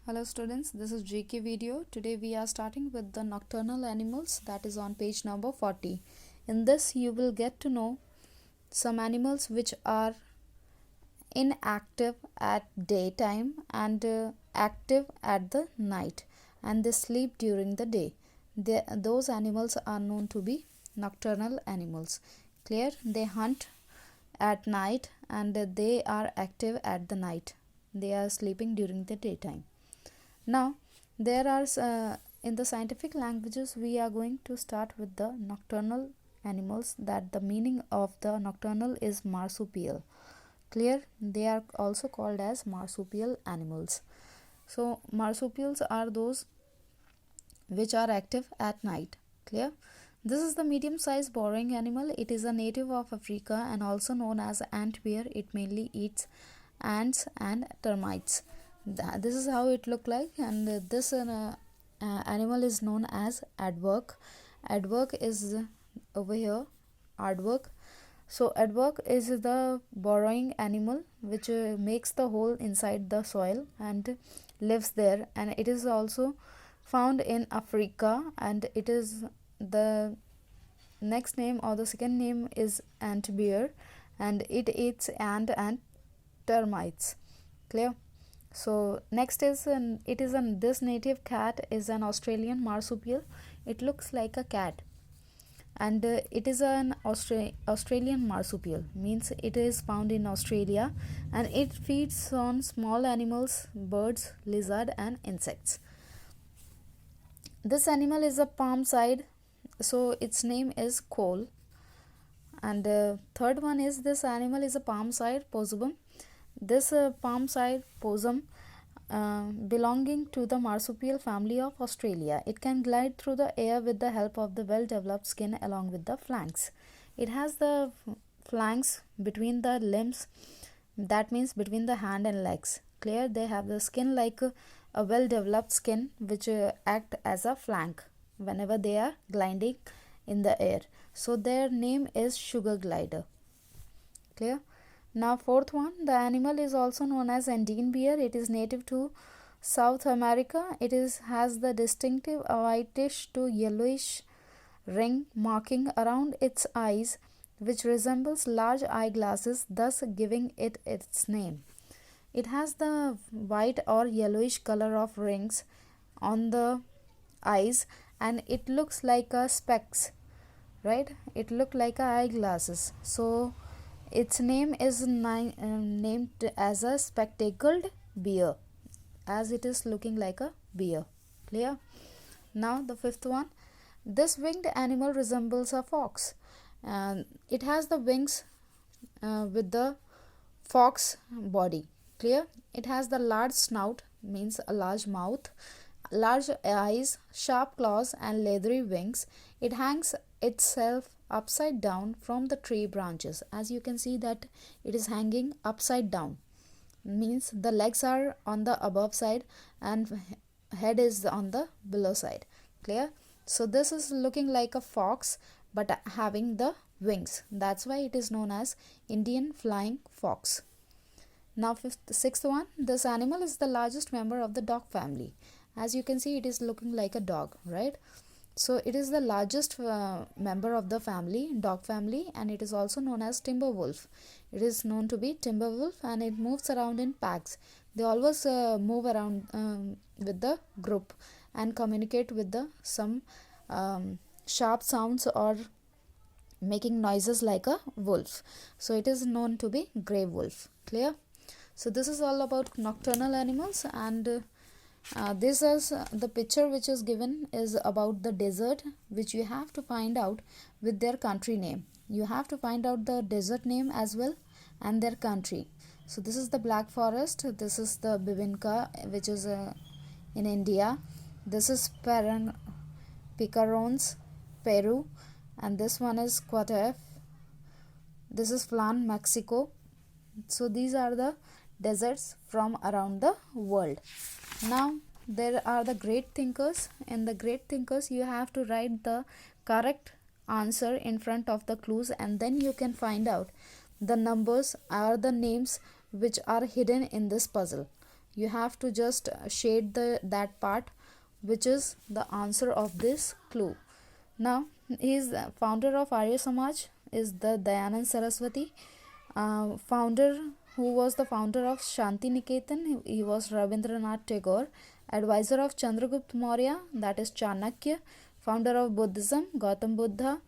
Hello students, this is GK video. Today we are starting with the nocturnal animals, that is on page number 40. In this you will get to know some animals which are inactive at daytime and active at the night, and they sleep during the day. Those animals are known to be nocturnal animals. Clear? They hunt at night and they are active at the night. They are sleeping during the daytime. Now there are in the scientific languages we are going to start with the nocturnal animals, that the meaning of the nocturnal is marsupial. Clear? They are also called as marsupial animals. So marsupials are those which are active at night. Clear? This is the medium sized burrowing animal. It is a native of Africa and also known as ant bear. It mainly eats ants and termites. This is how it look like, and this animal is known as aardvark. Aardvark is over here, aardvark. So aardvark is the burrowing animal which makes the hole inside the soil and lives there, and it is also found in Africa, and it is the next name or the second name is ant bear, and it eats ant and termites. Clear? So next is this native cat is an Australian marsupial. It looks like a cat, and it is an Australian marsupial, means it is found in Australia, and it feeds on small animals, birds, lizard and insects. This animal is a palm-side, so its name is Cole. And third one is, this animal is a palm-side possum. This palm-side possum belonging to the marsupial family of Australia. It can glide through the air with the help of the well-developed skin along with the flanks. It has the flanks between the limbs, that means between the hand and legs. Clear? They have the skin like a well-developed skin which act as a flank whenever they are gliding in the air. So their name is sugar glider. Clear? Now fourth one, the animal is also known as Andean bear. It is native to South America. It has the distinctive whitish to yellowish ring marking around its eyes which resembles large eyeglasses, thus giving it its name. It has the white or yellowish color of rings on the eyes, and it looks like a specs, right? It look like a eyeglasses. So its name is named as a spectacled bear, as it is looking like a bear. Clear? Now the fifth one, this winged animal resembles a fox, and it has the wings with the fox body. Clear? It has the large snout, means a large mouth, large eyes, sharp claws and leathery wings. It hangs itself upside down from the tree branches. As you can see that it is hanging upside down, means the legs are on the above side and head is on the below side. Clear? So this is looking like a fox but having the wings. That's why it is known as Indian flying fox. Now sixth one, this animal is the largest member of the dog family. As you can see, it is looking like a dog, right? So it is the largest member of the family, dog family, and it is also known as timber wolf. It is known to be timber wolf, and it moves around in packs. They always move around with the group and communicate with the some sharp sounds or making noises like a wolf. So it is known to be grey wolf. Clear? So this is all about nocturnal animals, and this is the picture which is given is about the desert, which you have to find out with their country name. You have to find out the desert name as well and their country. So this is the Black Forest. This is the Bibinka, which is in India. This is Picarones, Peru, and this one is Quatef. This is Flan, Mexico. So these are the deserts from around the world. Now there are the great thinkers. In the great thinkers you have to write the correct answer in front of the clues, and then you can find out the numbers or the names which are hidden in this puzzle. You have to just shade that part which is the answer of this clue. Now, he is the founder of Arya Samaj is the Dayanand Saraswati. Founder who was the founder of Shanti Niketan, he was Rabindranath Tagore. Advisor of Chandragupta Maurya, that is Chanakya. Founder of Buddhism, Gautam Buddha.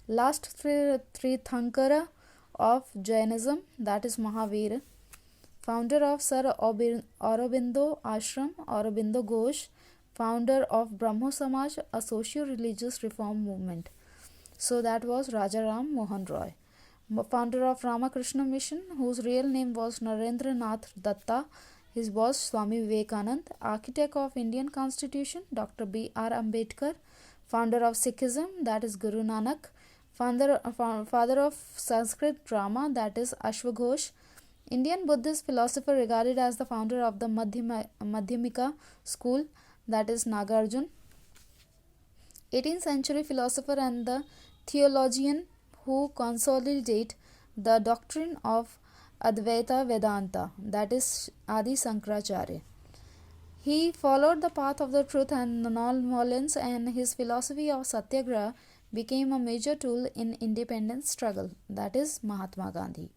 Last Tirthankara of Jainism, that is Mahavira. Founder of Sir Aurobindo Ashram, Aurobindo Ghosh. Founder of Brahmo Samaj, a socio-religious reform movement. So that was Raja Ram Mohan Roy. Founder of Ramakrishna Mission, whose real name was Narendra Nath Datta. His was Swami Vivekanand. Architect of Indian Constitution, Dr. B.R. Ambedkar. Founder of Sikhism, that is Guru Nanak. Father of Sanskrit drama, that is Ashwaghosh. Indian Buddhist philosopher regarded as the founder of the Madhyamika school, that is Nagarjuna. 18th century philosopher and the theologian who consolidate the doctrine of Advaita Vedanta, that is Adi Sankaracharya. He followed the path of the truth and non-violence, and his philosophy of Satyagraha became a major tool in independence struggle, that is Mahatma Gandhi.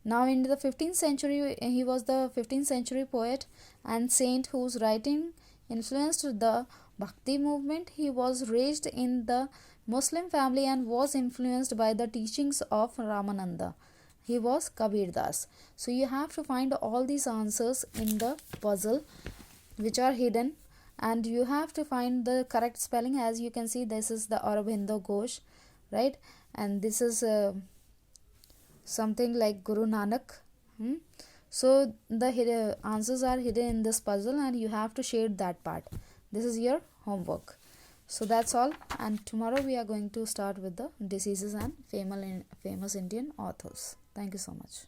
Now in the 15th century, he was the 15th century poet and saint whose writing influenced the Bhakti movement. He was raised in the Muslim family and was influenced by the teachings of Ramananda. He was Kabir Das. So you have to find all these answers in the puzzle which are hidden, and you have to find the correct spelling. As you can see, this is the Aurobindo Ghosh, right? And this is something like Guru Nanak. So the answers are hidden in this puzzle and you have to shade that part. This is your homework. So that's all, and tomorrow we are going to start with the diseases and famous Indian authors. Thank you so much.